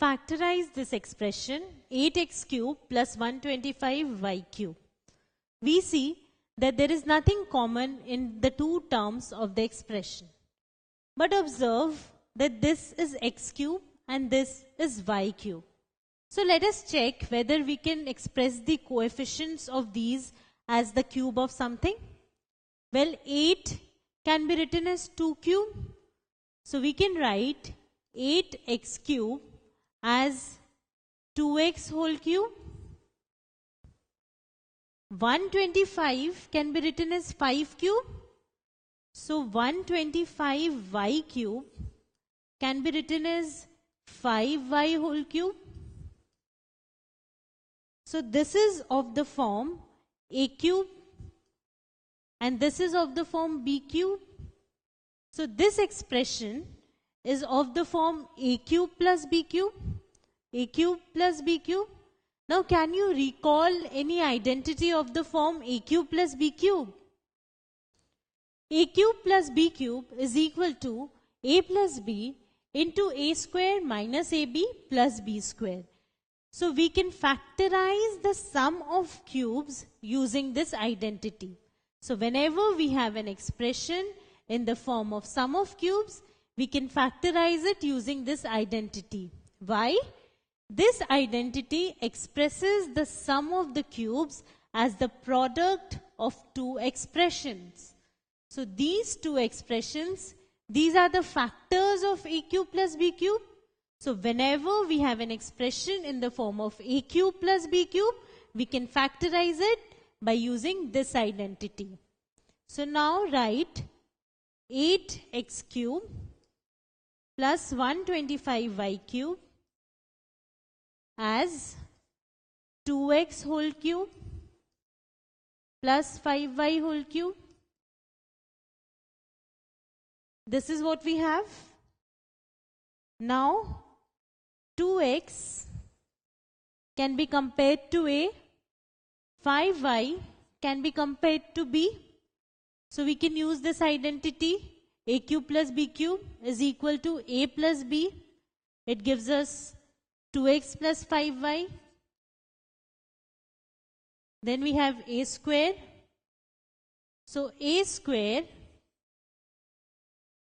Factorize this expression 8x cube plus 125y cube. We see that there is nothing common in the two terms of the expression. But observe that this is x cube and this is y cube. So let us check whether we can express the coefficients of these as the cube of something. Well, 8 can be written as 2 cube. So we can write 8x cube as 2x whole cube. 125 can be written as 5 cube. So 125y cube can be written as 5y whole cube. So this is of the form a cube and this is of the form b cube. So this expression is of the form a cube plus b cube, a cube plus b cube. Now can you recall any identity of the form a cube plus b cube? A cube plus b cube is equal to a plus b into a square minus ab plus b square. So we can factorize the sum of cubes using this identity. So whenever we have an expression in the form of sum of cubes, we can factorize it using this identity. Why? This identity expresses the sum of the cubes as the product of two expressions. So these two expressions, these are the factors of a cube plus b cube. So whenever we have an expression in the form of a cube plus b cube, we can factorize it by using this identity. So now write 8x cube plus 125y cube as 2x whole cube plus 5y whole cube. This is what we have. Now 2x can be compared to a, 5y can be compared to b. So we can use this identity, a cube plus b cube is equal to a plus b. It gives us 2x plus 5y. Then we have a square. So a square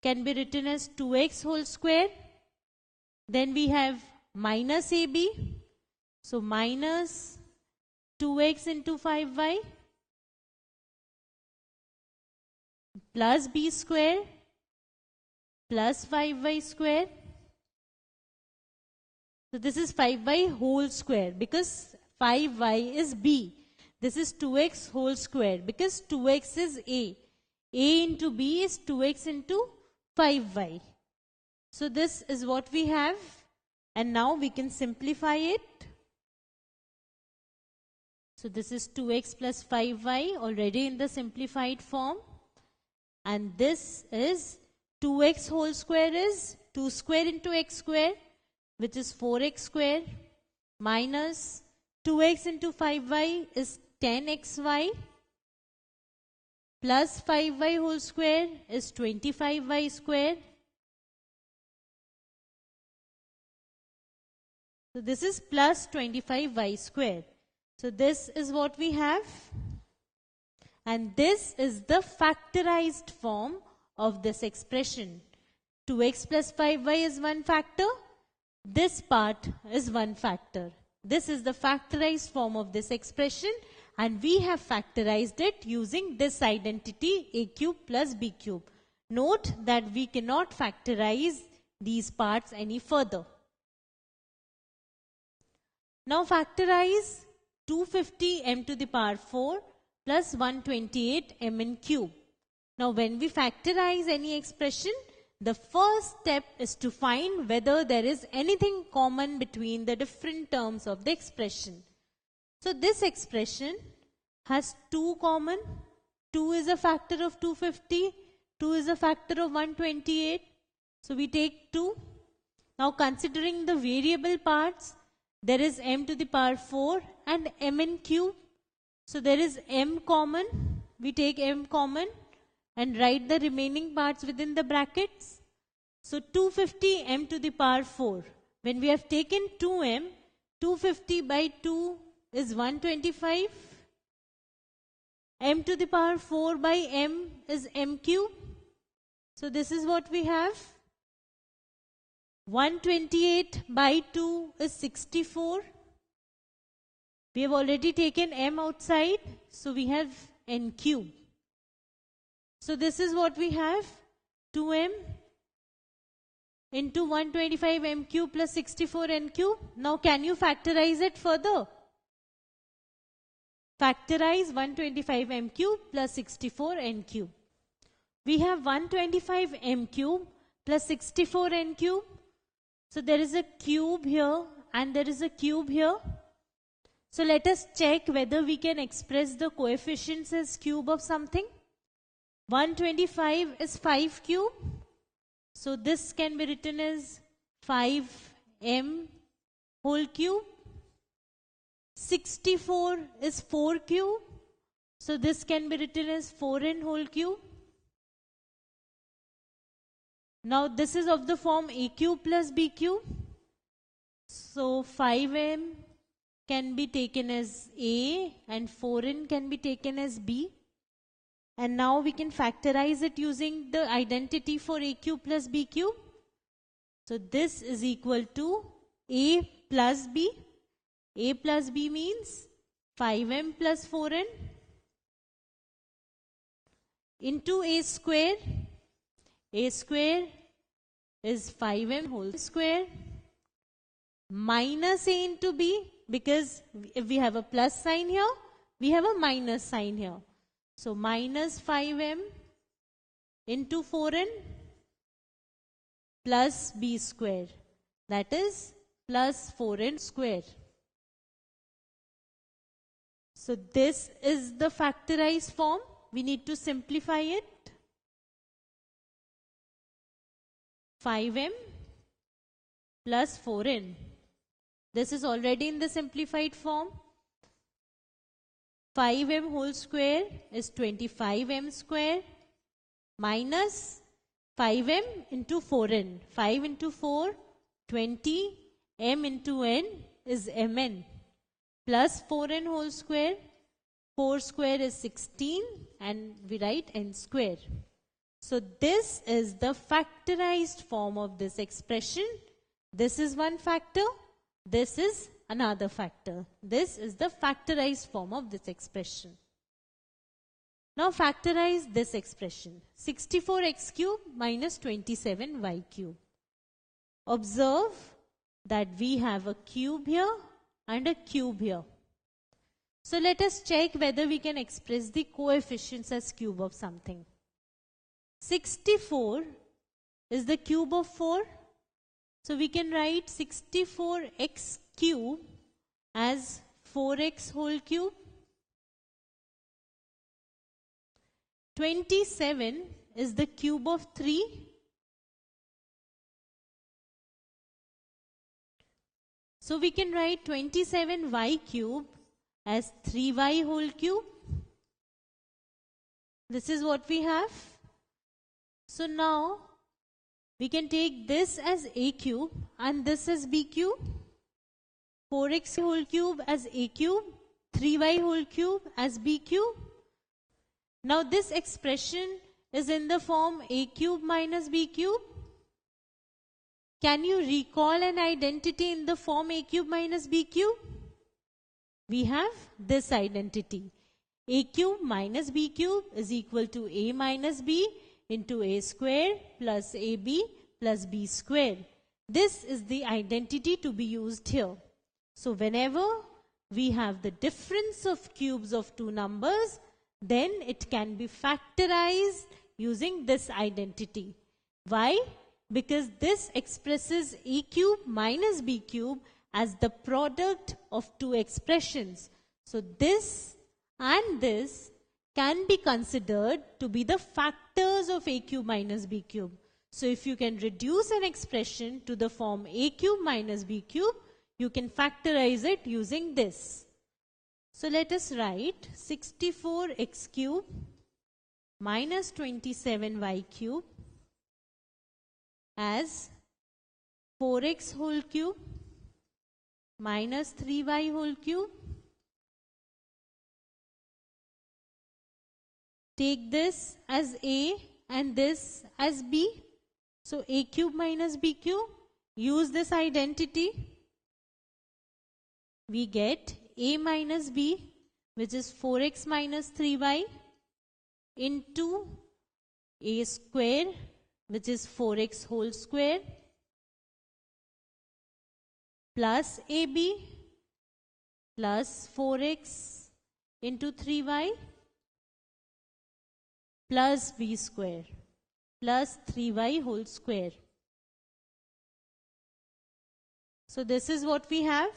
can be written as 2x whole square. Then we have minus ab. So minus 2x into 5y plus b square plus 5y square. So this is 5y whole square because 5y is b. This is 2x whole square because 2x is a. A into b is 2x into 5y. So this is what we have, and now we can simplify it. So this is 2x plus 5y already in the simplified form, and this is 2x whole square is 2 square into x square, which is 4x square, minus 2x into 5y is 10xy, plus 5y whole square is 25y square. So this is plus 25y square. So this is what we have. And this is the factorized form of this expression. 2x plus 5y is one factor. This part is one factor. This is the factorized form of this expression, and we have factorized it using this identity a cube plus b cube. Note that we cannot factorize these parts any further. Now factorize 250 m to the power 4 plus 128 m in cube. Now when we factorize any expression, the first step is to find whether there is anything common between the different terms of the expression. So this expression has 2 common. 2 is a factor of 250. 2 is a factor of 128. So we take 2. Now considering the variable parts, there is m to the power 4 and m in cube. So there is m common. We take m common and write the remaining parts within the brackets. So 250 m to the power 4. When we have taken 2m, 250 by 2 is 125. M to the power 4 by m is m cube. So this is what we have. 128 by 2 is 64. We have already taken m outside, so we have n cube. So this is what we have, 2m into 125 m cube plus 64 n cube. Now can you factorize it further? Factorize 125 m cube plus 64 n cube. We have 125 m cube plus 64 n cube. So there is a cube here and there is a cube here. So let us check whether we can express the coefficients as cube of something. 125 is 5 cube. So this can be written as 5m whole cube. 64 is 4 cube. So this can be written as 4n whole cube. Now this is of the form a cube plus b cube. So 5m can be taken as a and 4n can be taken as b. And now we can factorize it using the identity for a cube plus b cube. So this is equal to a plus b. A plus b means 5m plus 4n into a square. A square is 5m whole square minus a into b, because if we have a plus sign here, we have a minus sign here. So minus 5m into 4n plus b square, that is plus 4n square. So this is the factorized form. We need to simplify it. 5m plus 4n. This is already in the simplified form. 5m whole square is 25m square minus 5m into 4n. 5 into 4, 20. M into n is mn. Plus 4n whole square. 4 square is 16 and we write n square. So this is the factorized form of this expression. This is one factor. This is another factor. This is the factorized form of this expression. Now factorize this expression. 64x cube minus 27y cube. Observe that we have a cube here and a cube here. So let us check whether we can express the coefficients as cube of something. 64 is the cube of 4. So we can write 64x cube as 4x whole cube. 27 is the cube of 3. So we can write 27y cube as 3y whole cube. This is what we have. So now we can take this as a cube and this as b cube. 4x whole cube as a cube, 3y whole cube as b cube. Now this expression is in the form a cube minus b cube. Can you recall an identity in the form a cube minus b cube? We have this identity. A cube minus b cube is equal to a minus b into a square plus ab plus b square. This is the identity to be used here. So whenever we have the difference of cubes of two numbers, then it can be factorized using this identity. Why? Because this expresses a cube minus b cube as the product of two expressions. So this and this can be considered to be the factors of a cube minus b cube. So if you can reduce an expression to the form a cube minus b cube, you can factorize it using this. So let us write 64x cube minus 27y cube as 4x whole cube minus 3y whole cube. Take this as a and this as b. So a cube minus b cube. Use this identity. We get a minus b, which is 4x minus 3y, into a square, which is 4x whole square, plus ab plus 4x into 3y plus b square plus 3y whole square. So this is what we have.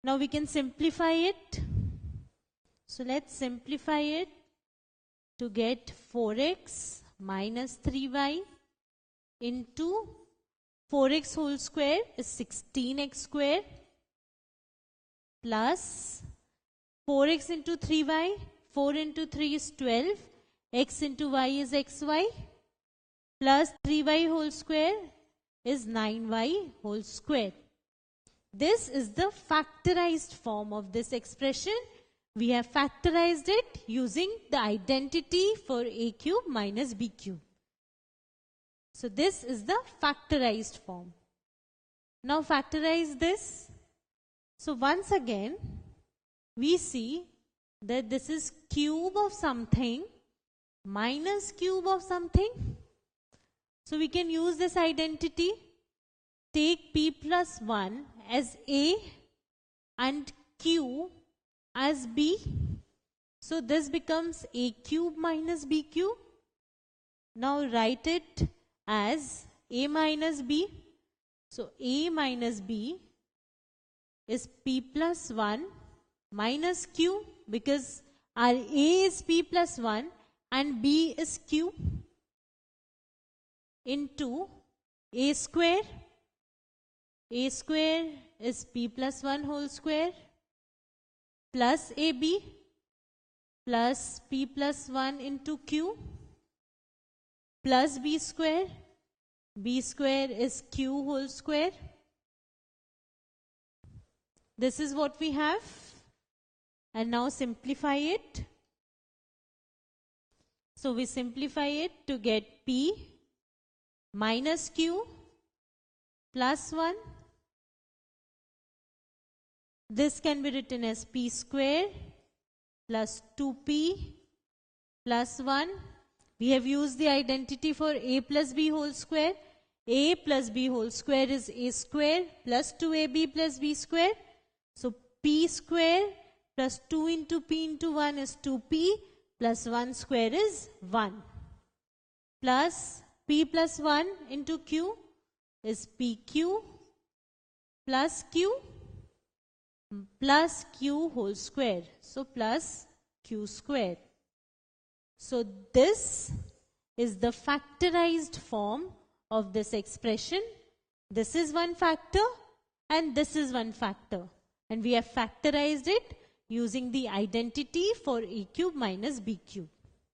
Now we can simplify it. So let's simplify it to get 4x minus 3y into 4x whole square is 16x square plus 4x into 3y. 4 into 3 is 12. X into y is xy plus 3y whole square is 9y whole square. This is the factorized form of this expression. We have factorized it using the identity for a cube minus b cube. So this is the factorized form. Now factorize this. So once again, we see that this is cube of something minus cube of something. So we can use this identity. Take p plus 1 as a and q as b. So this becomes a cube minus b cube. Now write it as a minus b. So a minus b is p plus 1 minus q, because our a is p plus 1 and b is q, into a square. A square is p plus 1 whole square plus ab plus p plus 1 into q plus b square. B square is q whole square. This is what we have. And now simplify it. So we simplify it to get p minus q plus 1. This can be written as p square plus 2p plus 1. We have used the identity for a plus b whole square. A plus b whole square is a square plus 2ab plus b square. So p square plus 2 into p into 1 is 2p plus 1 square is 1. Plus p plus 1 into q is pq plus q plus q whole square. So plus q square. So this is the factorized form of this expression. This is one factor and this is one factor. And we have factorized it using the identity for a cube minus b cube.